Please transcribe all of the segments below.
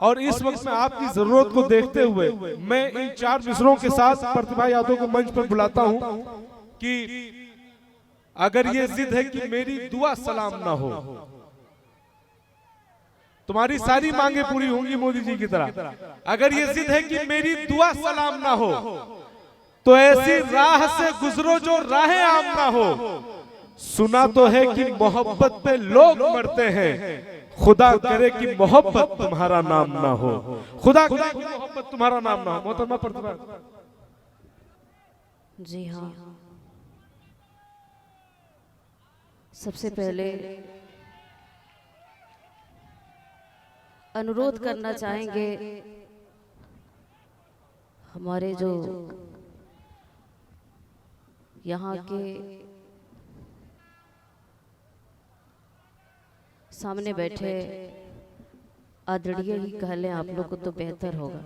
और इस वक्त में आपकी जरूरत को देखते हुए मैं इन 4 मिसरों के साथ प्रतिभा यादव को मंच पर बुलाता हूं कि अगर ये जिद है कि मेरी दुआ सलाम ना हो, तुम्हारी सारी मांगे पूरी होंगी मोदी जी की तरह, अगर ये जिद है कि मेरी दुआ सलाम ना हो, तो ऐसी राह से गुजरो जो राहें आम ना हो। सुना तो है कि मोहब्बत पे लोग मरते हैं, खुदा करे कि मोहब्बत तुम्हारा नाम ना हो, खुदा करे कि मोहब्बत तुम्हारा नाम ना हो। मोहतरमा प्रतिभा जी हाँ, सबसे पहले अनुरोध करना चाहेंगे हमारे जो यहाँ के सामने बैठे आदरणीय ही कह लें आप लोग को तो बेहतर होगा,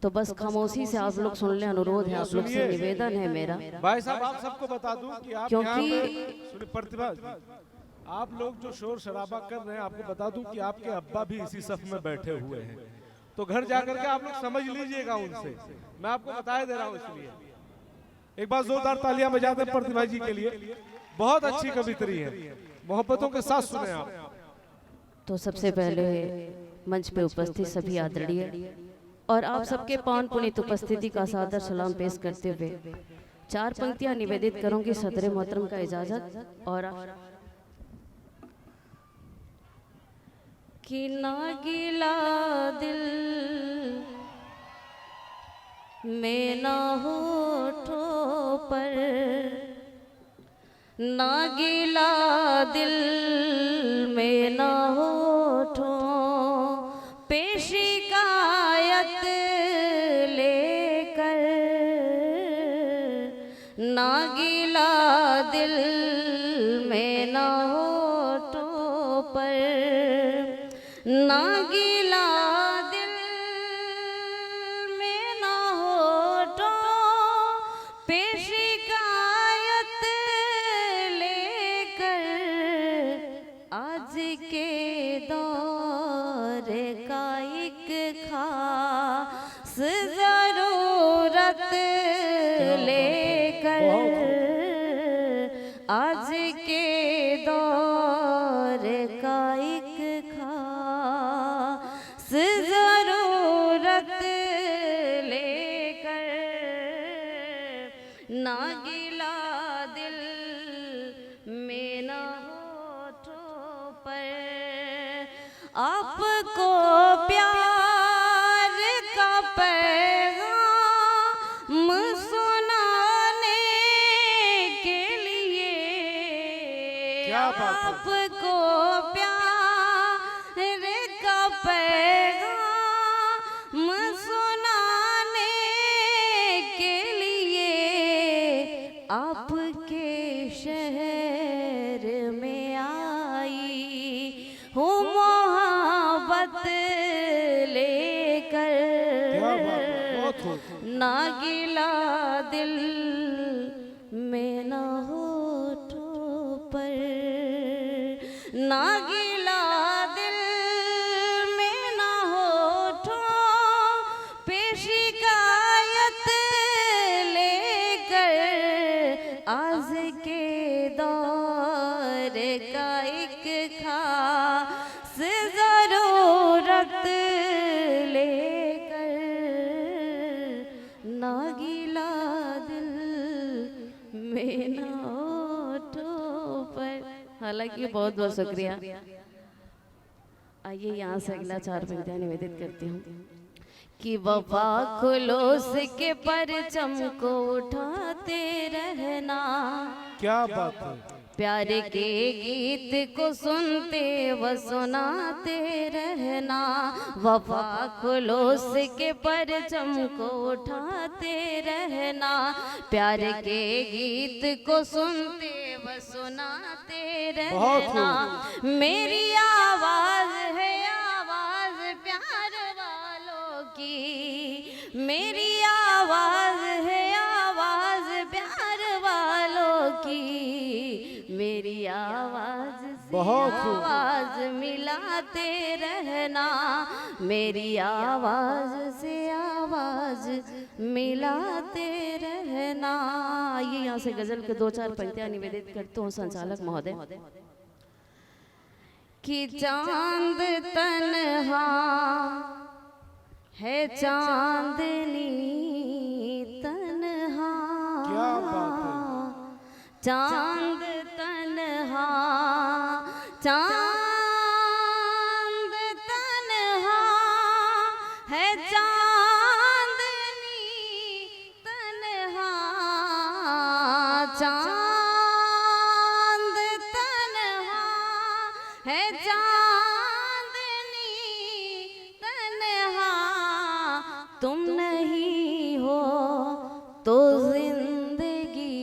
तो बस खामोशी से आप लोग सुन लें। अनुरोध है, आप लोग से निवेदन है मेरा। भाई साहब आप सबको बता दूं कि आप क्योंकि प्रतिभा आप लोग जो शोर शराबा कर रहे हैं, आपको बता दूं कि आपके अब्बा भी इसी सफ में बैठे हुए हैं, तो घर जाकर के आप लोग समझ लीजिएगा उनसे, मैं आपको बताया दे रहा हूं। इसलिए एक बार जोरदार तालियां बजा दें प्रतिभा जी के लिए, बहुत अच्छी कवित्री है, मोहब्बतों के साथ सुने आप। तो सबसे पहले मंच पे उपस्थित सभी आदरणीय और आप सबके पावन पुनीत उपस्थिति का सादर सलाम पेश करते हुए 4 पंक्तियां निवेदित करूंगी सदर मोहतरम का इजाजत। और कि ना गिला दिल में ना होठों पर, ना गिला दिल में ना होठों पे शिकायत लेकर, ना गिला दिल में ना होठों पर, ना गिला दिल में ना होठों पे शिकायत लेकर, आज के दौर का एक खास जरूरत लेकर, आज के दौर का एक खास जरूरत लेकर, ना गिला दिल में ना होठों पर, आपको प्यार का पैगाम सुनाने के लिए, आपको प्यार का पैगाम सुनाने के लिए, आपके शहर में आई हूँ मोहब्बत लेकर, ना गिला दिल में ना होठों पर, ना गिला दिल में ना होठों पे शिकायत लेकर, आज के दौर का एक खास जरूरत लेकर, ना गिला दिल में ना होठों पर। हालांकि बहुत बहुत शुक्रिया। आइए यहाँ से अगला 4 पंक्तियां निवेदित करती हूँ कि वफा खुलूस के परचम को उठाते रहना, क्या बात है, प्यार के गीत को सुनते व सुनाते रहना, वफा खुलूस के परचम को उठाते रहना, प्यार के गीत को सुनते व सुनाते रहना, मेरी आवाज है आवाज प्यार वालों की, मेरी आवाज है आवाज प्यार वालों की, मेरी आवाज से आवाज मिलाते रहना, मेरी आवाज से आवाज मिलाते रहना। ये यहाँ से गजल के 2-4 पंक्तियां निवेदित करता हूँ संचालक महोदय। कि चांद तन्हा है चांदनी तन्हा, क्या बात है। चांद तन्हा, चांद तन्हा है चांदनी तन्हा, चांद तन्हा है चांदनी तन्हा, तुम नहीं हो तो जिंदगी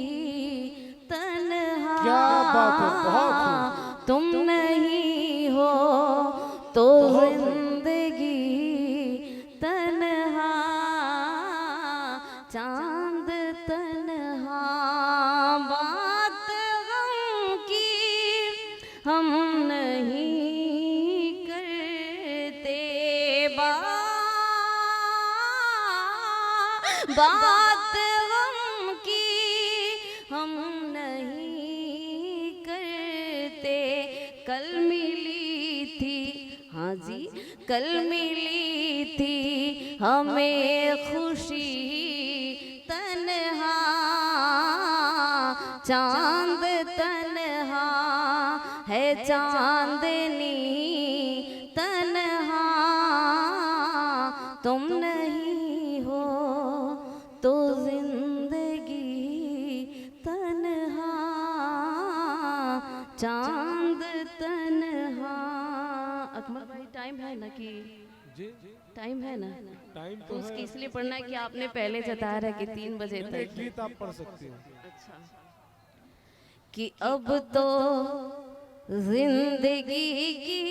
तन्हा। क्या बात है, बहुत खूब। तुम नहीं हो तो जिंदगी तन्हा, चांद तन्हा। बात गम की हम नहीं करते, बात गम की हम नहीं करते। कल मिली थी, हाँ जी, कल मिली थी हमें खुशी तन्हा, चांद तन्हा है चांदनी तन्हा, तुम नहीं हो तो जिंदगी तन्हा, चांद तन्हा। अकमल भाई टाइम है ना कि जी टाइम है ना? टाइम तो उसकी इसलिए पढ़ना है कि आपने पहले जताया है कि 3 बजे एक तक। गीत आप पढ़ सकती हो। अच्छा, कि अब तो जिंदगी की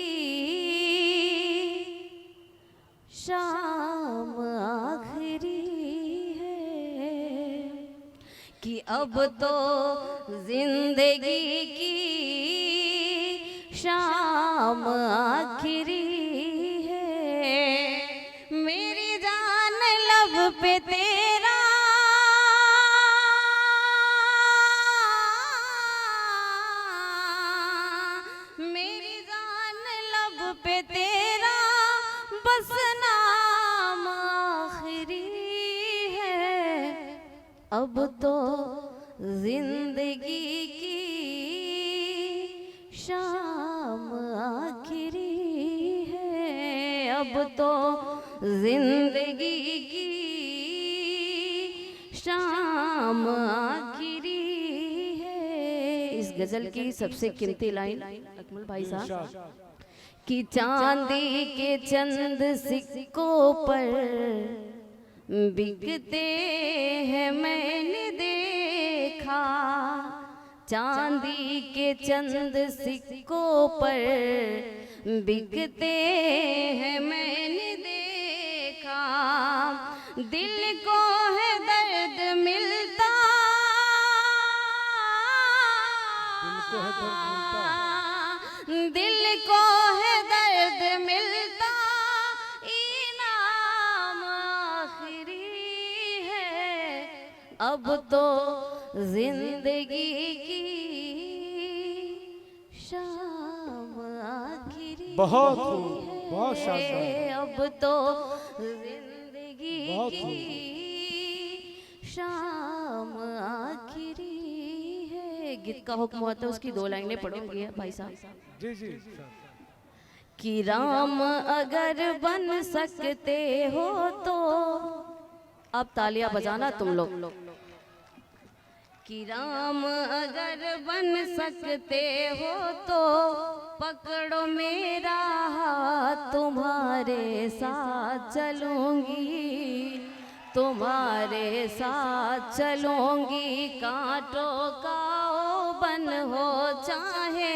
शाम आखिरी है, कि अब तो जिंदगी की शाम आखिरी है, मेरी जान लब पे तेरा मेरी जान लब पे तेरा बस नाम आखिरी है, अब तो जिंदगी की शाम आखिरी है, अब तो जिंदगी की शाम आखिरी है। इस गजल की सबसे कीमती लाइन अकमल भाई साहब, कि चांदी के चंद सिक्कों पर बिकते हैं मैंने देखा, चांदी के चंद सिक्कों पर बिकते हैं मैंने देखा, दिल को है दर्द मिलता, दिल को है दर्द मिलता, इनाम आखिरी है, अब तो जिंदगी की शाम आखिरी बहुत है, खूब, बहुत शानदार। अब तो जिंदगी बहुत की शाम आखिरी है। गीत का हुक्म होता है, उसकी 2 लाइनें पढ़ोगे भाई साहब। जी जी। कि राम अगर बन सकते हो तो, अब तालियां बजाना तुम लोग, कि राम अगर बन सकते हो तो पकड़ो मेरा हाथ, तुम्हारे साथ चलूंगी, तुम्हारे साथ चलूंगी, कांटों का बन हो चाहे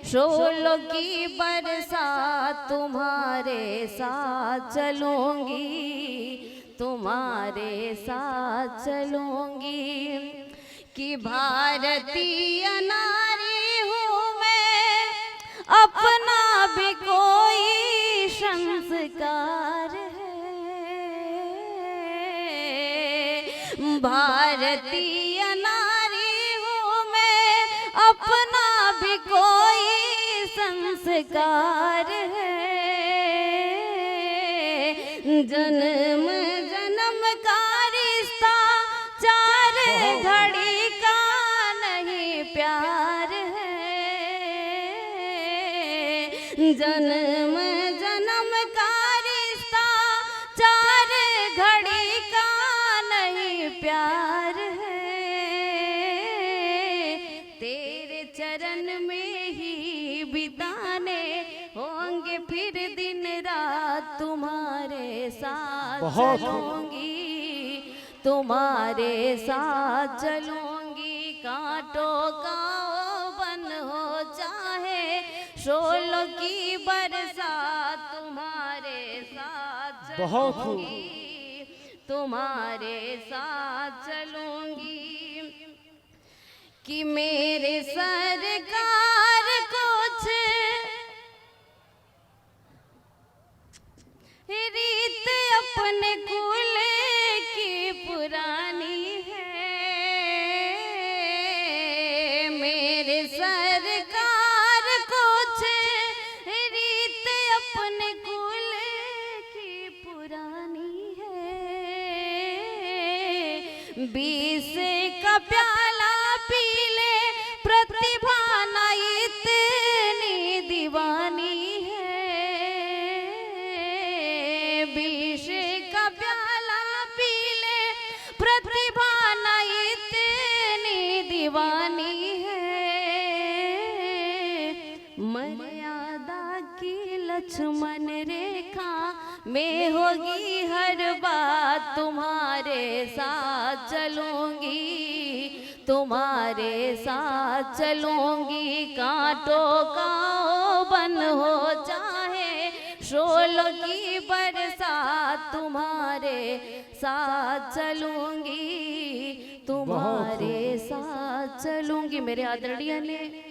शोलों की बरसात, तुम्हारे साथ चलूंगी, तुम्हारे साथ चलूंगी, कि भारतीय नारी हूँ मैं, अपना भी कोई संस्कार है। भारतीय नारी हूँ मैं, अपना भी कोई संस्कार है। जन्म जन्म का रिश्ता, चार घड़ी का नहीं प्यार है। जन्म जन्म का रिश्ता, चार घड़ी का नहीं प्यार है। तेरे चरण में ही बिताने होंगे फिर दिन रात, तुम्हारे साथ चलूंगी, तुम्हारे साथ चलूंगी। कांटों का वन हो चाहे शोलों की बरसात, तुम्हारे साथ चलूंगी, तुम्हारे साथ चलूंगी। कि मेरे सरकार कुछ रीत अपने कुल की पुरानी है। मेरे सरकार कुछ रीत अपने कुल की पुरानी है। 20 का प्याला पी ले प्रतिभा ना इतनी दीवानी है। 20 का प्याला पी ले प्रतिभा ना इतनी दीवानी है। मर्यादा की लक्ष्मण रेखा में होगी हर बात, तुम्हारे साथ चलूंगी, तुम्हारे साथ चलूंगी। कांटों का वन हो चाहे शोलों की बरसात, तुम्हारे साथ चलूंगी, तुम्हारे साथ चलूंगी। मेरे आदरणीय ने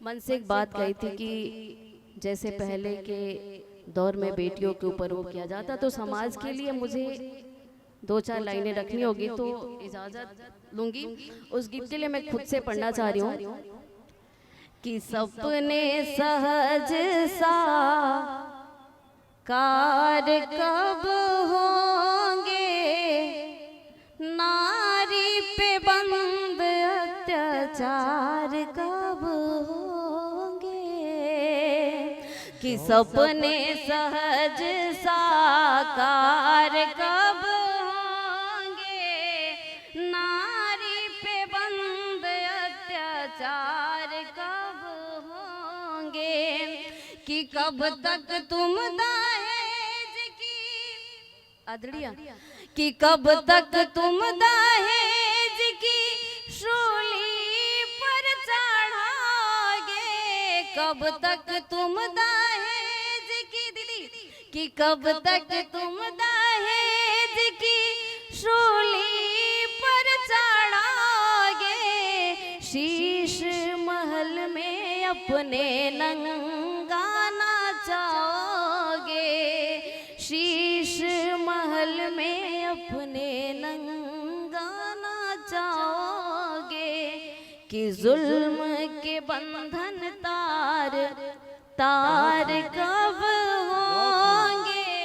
मन से एक बात कही थी कि जैसे पहले के दौर में बेटियों के ऊपर वो किया जाता, तो समाज के लिए मुझे 2-4 लाइनें रखनी होगी, तो इजाजत लूंगी। उस गीत के लिए मैं खुद से पढ़ना चाह रही हूँ कि सपने सहज साकार कब होंगे, नारी पे बंद अत्याचार कब होंगे। कि सपने सहज साकार कब होंगे, नारी पे बंद अत्याचार कब होंगे। कि कब तक तुम दहेज की आदरणीय, कि कब तक तुम दहेज की शूली पर चढ़ोगे। कब तक तुम दहेज की दीदी, कि कब तक तुम दहेज की शूली पर चढ़ोगे। शीश महल में अपने नंगा नाचोगे। शीश महल में अपने नंगा नाचोगे। कि जुल्म के बंधन तार तार कब होंगे,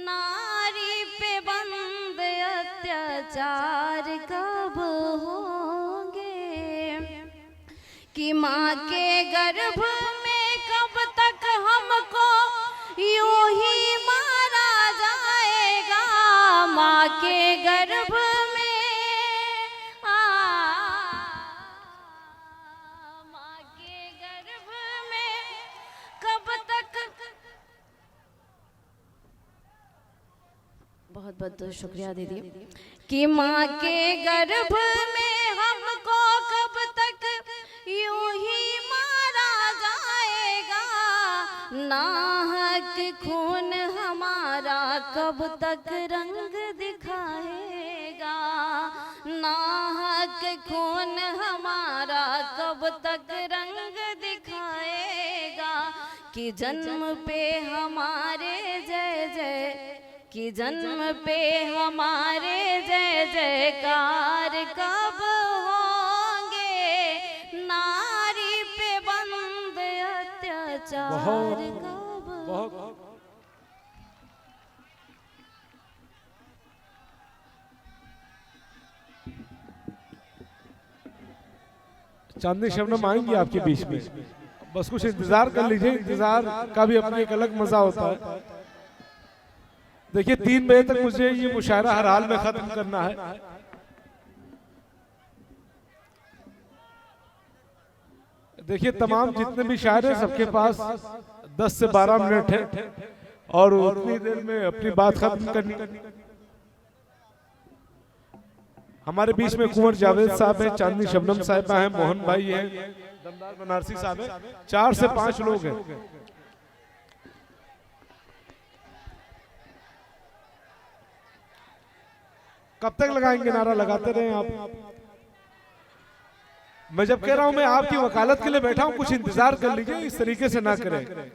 नारी पे बंद अत्याचार कब होंगे। कि माँ के गर्भ में कब तक हमको यूं ही मारा जाएगा। माँ के गर्भ में माँ के गर्भ में कब तक। बहुत बहुत शुक्रिया दीदी। कि माँ के गर्भ में हमको कब तक यूं ही मारा जाएगा। नाहक खून हमारा कब तक रंग दिखाएगा। नाहक खून हमारा कब तक रंग दिखाएगा। कि जन्म पे हमारे जय जय, कि जन्म पे हमारे जय जयकार कब होंगे, नारी पे बंद अत्याचार कब। बहुत चांदनी शबनम आएंगी आपके बीच में, बस कुछ इंतजार कर लीजिए। इंतजार का भी अपना एक अलग मजा होता है। देखिए 3 बजे तक मुझे ये मुशायरा हर हाल में खत्म करना है। देखिए तमाम जितने भी शायर हैं सबके पास 10 से 12 मिनट है और उतनी देर में अपनी बात खत्म करनी। हमारे बीच में कुंवर जावेद साहब हैं, चांदनी शबनम साहिबा हैं, मोहन भाई हैं, दमदार बनारसी साहब हैं, 4 से 5 लोग हैं। कब तक लगाएंगे नारा? लगाते रहें आप। मैं जब कह रहा हूं मैं आपकी वकालत के लिए बैठा हूं, कुछ इंतजार कर लीजिए, इस तरीके से ना करें।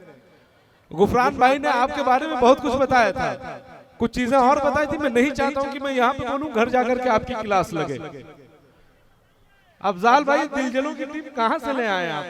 गुफरान भाई ने आपके बारे में बहुत कुछ बताया था, कुछ चीजें और बताई थी। मैं नहीं चाहता हूं कि मैं यहाँ पे बोलूं, घर जाकर के आपकी क्लास लगे। अफजाल भाई दिलजलों की टीम कहां से ले आए आप?